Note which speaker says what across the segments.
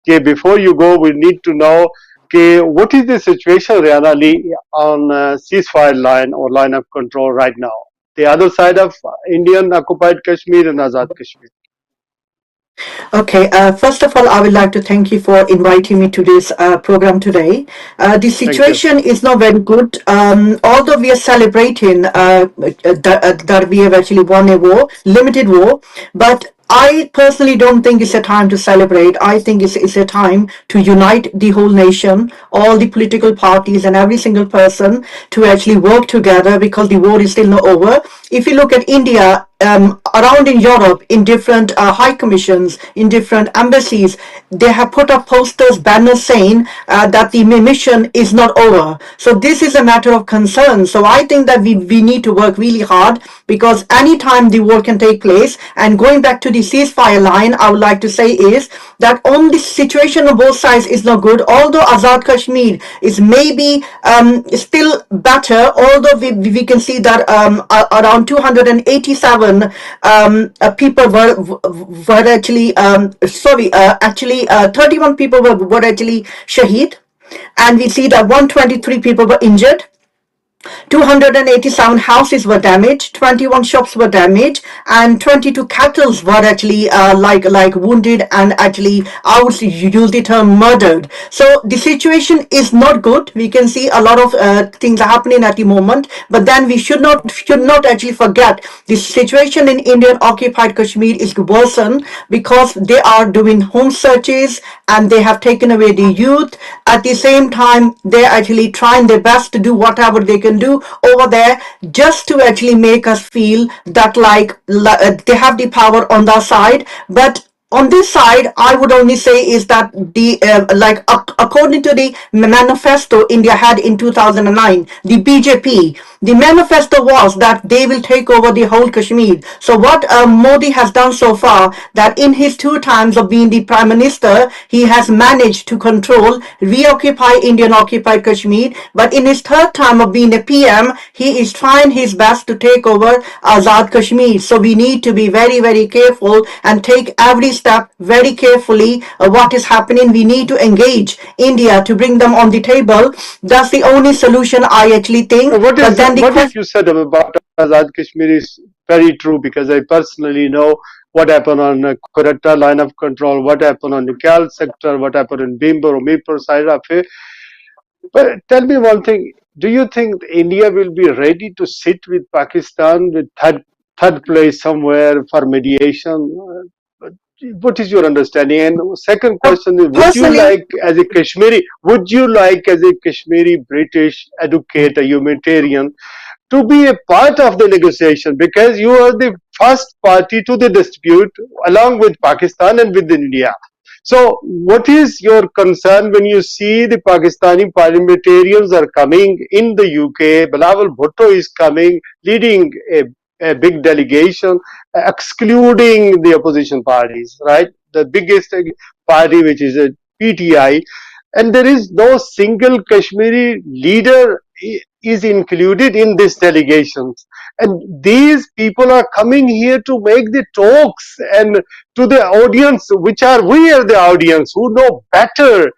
Speaker 1: before you go, we need to know what is the situation, Rehana, on ceasefire line or line of control right now, the other side of Indian occupied Kashmir and Azad Kashmir.
Speaker 2: Okay, first of all, I would like to thank you for inviting me to this program today. The situation is not very good. Although we are celebrating that we have actually won a war, limited war, but I personally don't think it's a time to celebrate. I think it's a time to unite the whole nation, all the political parties and every single person to actually work together, because the war is still not over. If you look at India, around in Europe, in different high commissions, in different embassies, they have put up posters, banners saying that the mission is not over. So this is a matter of concern. So I think that we need to work really hard, because anytime the war can take place. And going back to the ceasefire line, I would like to say is that on the situation on both sides is not good. Although Azad Kashmir is maybe still better, although we can see that around 287 people were actually 31 people were actually shaheed, and we see that 123 people were injured. 287 houses were damaged, 21 shops were damaged, and 22 cattle were actually like wounded, and actually I would use the term murdered. So the situation is not good. We can see a lot of things are happening at the moment, but then we should not actually forget the situation in Indian occupied Kashmir is worsened, because they are doing home searches and they have taken away the youth. At the same time, they're actually trying their best to do whatever they can do over there, just to actually make us feel that like they have the power on their side. But on this side, I would only say is that the according to the manifesto India had in 2009, the BJP, the manifesto was that they will take over the whole Kashmir. So what Modi has done so far, that in his 2 times of being the Prime Minister, he has managed to control, reoccupy Indian occupied Kashmir. But in his 3rd time of being a PM, he is trying his best to take over Azad Kashmir. So we need to be very, very careful and take every step very carefully. What is happening, we need to engage India to bring them on the table. That's the only solution, I actually think.
Speaker 1: What you said about Azad Kashmir is very true, because I personally know what happened on Kurrehé line of control, what happened on the Cal sector, what happened in Bimber or Mirpur side of it. But tell me one thing, do you think India will be ready to sit with Pakistan with third place somewhere for mediation? What is your understanding? And second question is, would you like as a Kashmiri British advocate, a humanitarian, to be a part of the negotiation? Because you are the first party to the dispute along with Pakistan and with India. So what is your concern when you see the Pakistani parliamentarians are coming in the UK, Bilawal Bhutto is coming, leading a big delegation, excluding the opposition parties, right? The biggest party, which is a PTI, and there is no single Kashmiri leader is included in this delegations. And these people are coming here to make the talks, and to the audience, we are the audience who know better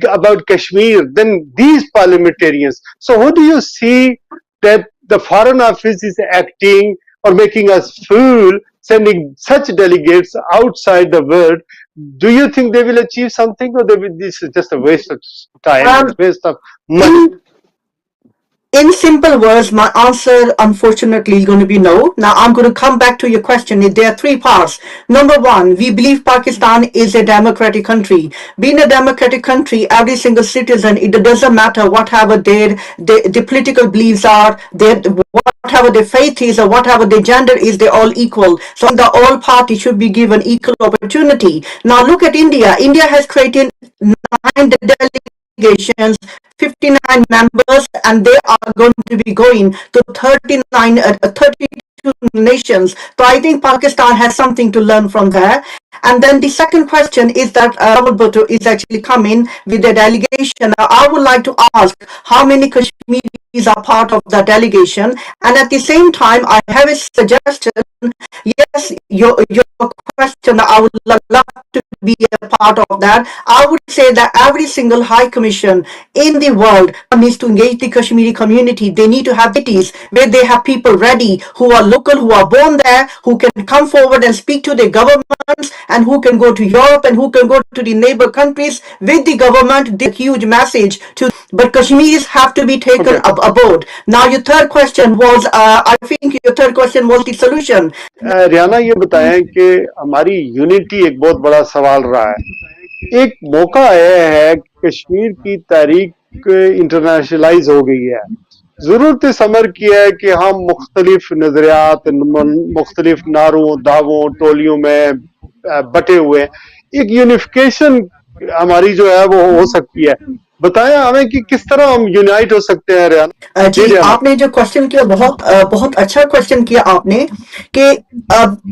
Speaker 1: about Kashmir than these parliamentarians. So how do you see that the Foreign Office is acting or making us fool, sending such delegates outside the world? Do you think they will achieve something, or this is just a waste of time, waste of money?
Speaker 2: In simple words, my answer unfortunately is going to be no. Now I'm going to come back to your question. There are 3 parts. Number 1, we believe Pakistan is a democratic country. Being a democratic country, every single citizen, it doesn't matter whatever their political beliefs are, whatever their faith is, or whatever their gender is, they're all equal. So the all parties should be given equal opportunity. Now look at India. India has created 9 delegations, 59 members, and they are going to be going to 32 nations. So I think Pakistan has something to learn from there. And then the second question is that Rawal Bhutto is actually coming with a delegation. I would like to ask how many Kashmiris are part of the delegation. And at the same time, I have a suggestion. Yes, your question, I would love to be a part of that. I would say that every single high commission in the world needs to engage the Kashmiri community. They need to have cities where they have people ready who are local, who are born there, who can come forward and speak to their governments, and who can go to Europe and who can go to the neighbor countries with the government. The huge message to, but Kashmiris have to be taken aboard. Now your third question was, I think your third question was the solution.
Speaker 1: Riyana ये बताएं कि हमारी unity एक बहुत बड़ा सवाल रहा है। एक मौका आया है, कश्मीर की तारीख इंटरनेशनलाइज हो गई है। जरूरत इस अमर की है कि हम मुख्तलिफ नजरियात, मुख्तलिफ नारों, दावों, टोलियों में बटे हुए एक यूनिफिकेशन हमारी जो है वो हो सकती है। बताएं हमें कि किस तरह हम यूनाइट हो सकते हैं। रियाना
Speaker 2: जी, आपने जो क्वेश्चन किया बहुत अच्छा क्वेश्चन किया आपने कि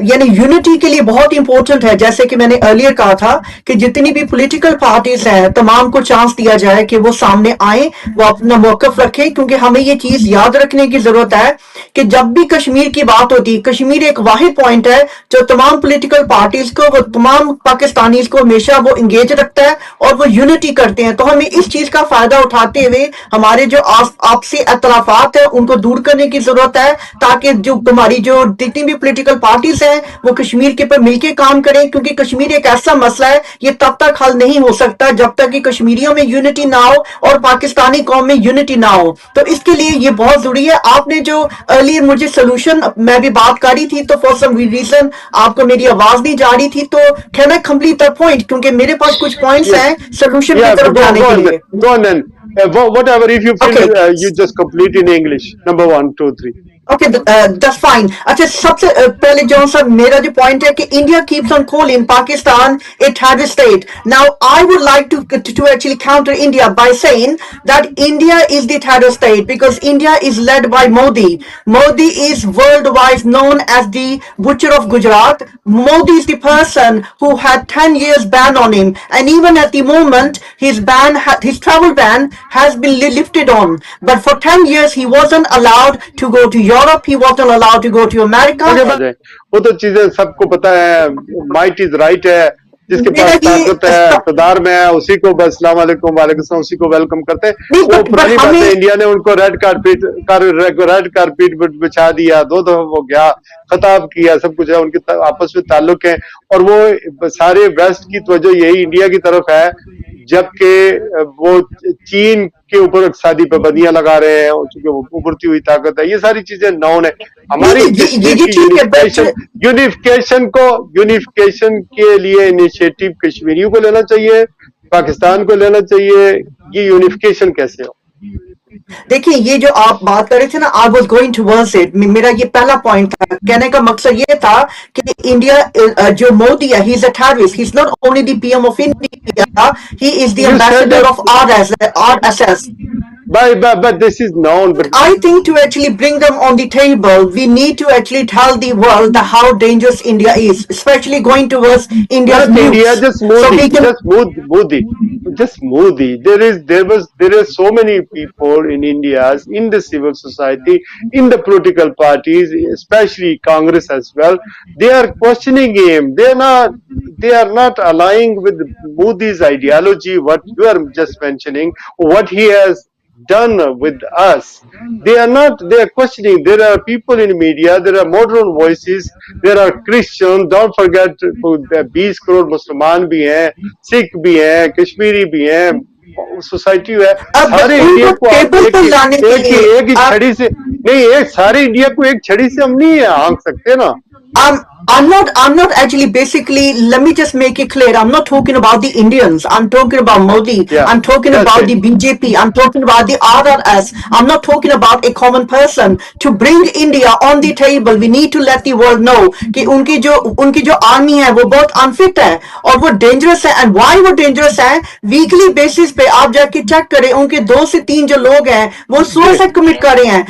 Speaker 2: यानी यूनिटी के लिए बहुत इंपॉर्टेंट है, जैसे कि मैंने अर्लियर कहा था कि जितनी भी पॉलिटिकल पार्टीज हैं तमाम को चांस दिया जाए कि वो सामने आए, वो अपना मौकफ रखें, क्योंकि हमें ये चीज याद रखने की जरूरत है कि जब भी कश्मीर की बात होती है, कश्मीर एक वाहिद पॉइंट है जो तमाम पॉलिटिकल पार्टीज को, वो तमाम पाकिस्तानीज को हमेशा वो इंगेज रखता है और वो यूनिटी करते हैं। तो हमें इस चीज का फायदा उठाते हुए हमारे जो आपसी इख्तलाफात है उनको दूर करने की जरूरत है, ताकि जो हमारी जो जितनी भी पॉलिटिकल पार्टीज हैं वो कश्मीर के ऊपर मिलकर काम करें, क्योंकि कश्मीर एक ऐसा मसला है, ये तब तक हल नहीं हो सकता जब तक कि कश्मीरियों में यूनिटी ना हो और पाकिस्तानी कौम में यूनिटी ना हो। तो इसके लिए ये बहुत जरूरी है। आपने जो अर्लियर मुझे सोल्यूशन, मैं भी बात कर रही थी तो फॉर सम रीजन आपको मेरी आवाज नहीं जा रही थी, तो can I complete the point, क्योंकि मेरे पास कुछ पॉइंट्स हैं सोल्यूशन की तरफ जाने के लिए।
Speaker 1: Go on then. Whatever, if you feel you just complete in English. Number 1, 2, 3.
Speaker 2: Okay, that's fine. अच्छा, सबसे पहले जो सर मेरा जो पॉइंट है कि India keeps on calling Pakistan a terrorist state. Now, I would like to actually counter India by saying that India is the terrorist state because India is led by Modi. Modi is worldwide known as the butcher of Gujarat. Modi is the person who had 10 years ban on him, and even at the moment, his travel ban has been lifted on. But for 10 years, he wasn't allowed to go to Europe, he wasn't allowed to go to America.
Speaker 1: वो तो चीजें सबको पता है, might is right है, जिसके पास ताकत है, इक़्तिदार में है, उसी को बस अस्सलाम वालेकुम, वालेकुम सलाम, उसी को वेलकम करते हैं। वो पुरानी बात है, इंडिया ने उनको रेड कारपेट बिछा दिया, 2 दफा वो गया, खिताब किया, सब कुछ है, उनके आपस में ताल्लुक है, और वो सारे वेस्ट की तवज्जो यही इंडिया की तरफ है, जबकि वो चीन के ऊपर इक़्तिसादी पाबंदियां लगा रहे हैं, चूंकि वो उभरती हुई ताकत है। ये सारी चीजें नॉन है। हमारी यूनिफिकेशन के लिए इनिशिएटिव कश्मीरियों को लेना चाहिए, पाकिस्तान को लेना चाहिए। ये यूनिफिकेशन कैसे हो?
Speaker 2: देखिए, ये जो आप बात कर रहे थे ना, I was going towards it, मेरा ये पहला पॉइंट था। कहने का मकसद ये था कि इंडिया, जो मोदी है, he is a terrorist, he is not only the PM of India, he is the ambassador of RSS.
Speaker 1: But this is known. But
Speaker 2: I think to actually bring them on the table, we need to actually tell the world how dangerous India is, especially going towards India's nukes.
Speaker 1: India, just Modi, just Modi. There are so many people in India, in the civil society, in the political parties, especially Congress as well. They are questioning him. They are not aligning with Modi's ideology. What you are just mentioning, what he has done with us. They are questioning. There are people in media, there are modern voices, there are Christians, don't forget 20 crore मुसलमान भी हैं, सिख भी हैं, कश्मीरी भी हैं, society है। सारे India को एक ही छड़ी से नहीं, सारे इंडिया को एक छड़ी से हम नहीं हाँक सकते ना।
Speaker 2: I'm not actually, basically, let me just make it clear. I'm not talking about the Indians. I'm talking about Modi.
Speaker 1: Yeah,
Speaker 2: I'm talking about the BJP. I'm talking about the RRS. I'm not talking about a common person. To bring India on the table, we need to let the world know कि उनकी जो army है वो बहुत unfit है और वो dangerous है। एंड वाई वो डेंजरस है, वीकली बेसिस पे आप जाके चेक करें, उनके 2 से 3 जो लोग हैं वो सुसाइड कमिट कर रहे हैं।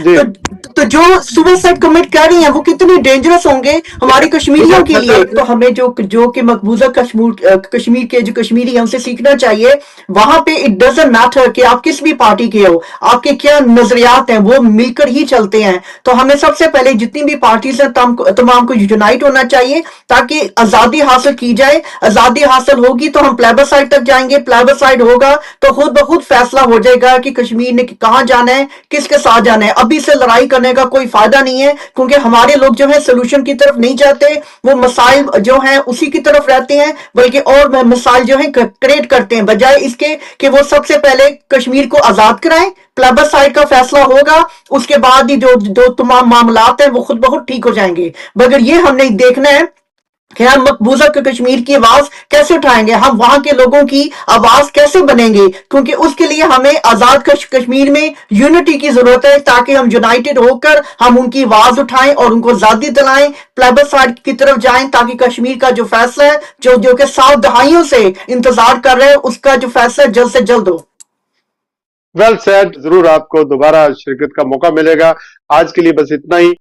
Speaker 2: तो जो सुसाइड कमिट कर रही हैं वो कितने डेंजरस होंगे हमारे कश्मीरियों के लिए। तो हमें जो कि मकबूजा कश्मीर के जो कश्मीरी हैं उनसे सीखना चाहिए। वहां पे इट डजंट मैटर कि आप किस भी पार्टी के हो, आपके क्या नजरियात हैं, वो मिलकर ही चलते हैं। तो हमें सबसे पहले जितनी भी पार्टीज हैं तमाम को यूनाइट होना चाहिए ताकि आजादी हासिल की जाए। आजादी हासिल होगी तो हम प्लेबसाइड तक जाएंगे, प्लेबसाइड होगा तो खुद ब खुद फैसला हो जाएगा कि कश्मीर ने कहां जाना है, किसके साथ जाना है। अभी से लड़ाई करने का कोई फायदा नहीं है क्योंकि हमारे लोग जो है सोल्यूशन की तरफ नहीं जाते, वो मसाइल जो है उसी की तरफ रहते हैं, बल्कि और मसाइल जो है क्रिएट करते हैं, बजाय इसके कि वो सबसे पहले कश्मीर को आजाद कराएं। प्लेबसाइड का फैसला होगा, उसके बाद ही जो तमाम मामलात हैं वो खुद ब खुद ठीक हो जाएंगे। मगर ये हमने देखना है कि हम मकबूजा के कश्मीर की आवाज कैसे उठाएंगे, हम वहां के लोगों की आवाज कैसे बनेंगे, क्योंकि उसके लिए हमें आजाद कश्मीर में यूनिटी की जरूरत है ताकि हम यूनाइटेड होकर हम उनकी आवाज उठाएं और उनको आजादी दिलाएं, प्लेबसाइड की तरफ जाएं ताकि कश्मीर का जो फैसला है जो कि 7 दहाइयों से इंतजार कर रहे हैं उसका जो फैसला जल्द से जल्द हो।
Speaker 1: Well said. जरूर आपको दोबारा शिरकत का मौका मिलेगा। आज के लिए बस इतना ही।